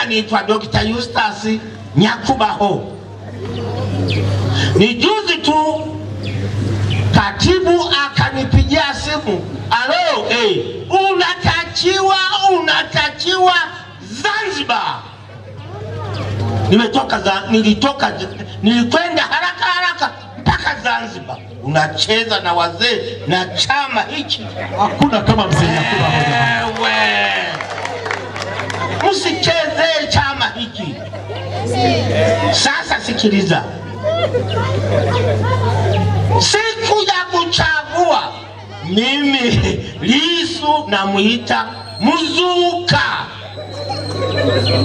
majina niitwa Dr. Eustace Nyakubaho. Ni juzi tu katibu akanipigia simu, alo, unatakiwa Zanzibar. Nilikwenda haraka mpaka Zanzibar. Unacheza na wazee na chama hichi. Hakuna kama mzee Nyakubaho. Msicheze chama hiki. Sasa sikiliza. Siku ya kuchagua, mimi Lissu namuita Mzuka.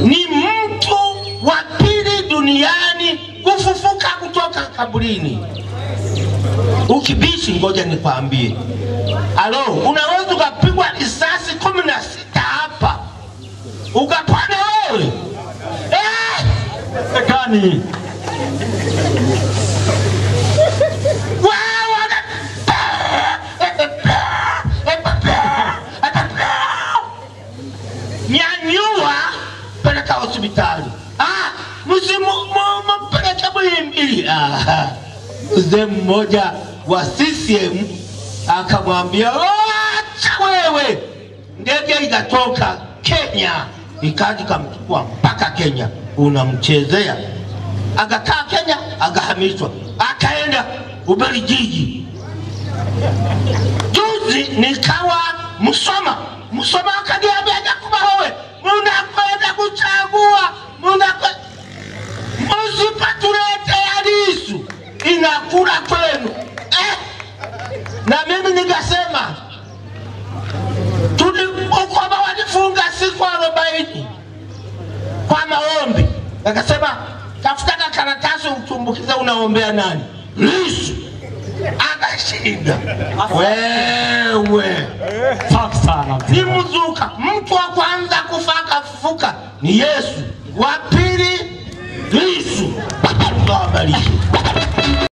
Ni mtu wa pili duniani kufufuka kutoka kaburini. Ukibishi, ngoja nikwambie. Alo, unaweza ukapigwa risasi 16 hapa ukapona wewe? Sekani. Nyanyua peleka hospitali. Mpeleka Muhimbili. Mzee mmoja wa CCM akamwambia, acha wewe. Ndege ikatoka Kenya ikaja kumchukua mpaka Kenya. Unamchezea. Akakaa Kenya, akahamishwa, akaenda Ubelgiji. Juzi nikawa Musoma akaniambia, Nyakubaho, mnakwenda kuchagua, msipatulete Lissu, inakula kwenu. Na mimi nikasema, ukoma walifunga siku 40 kwa maombi. Akasema, tafuta karatasi utumbukize, unaombea nani? Lissu. Akashinda. Wewe sana. Ni Mzuka. Mtu wa kwanza kufufuka ni Yesu, wa pili Lissu.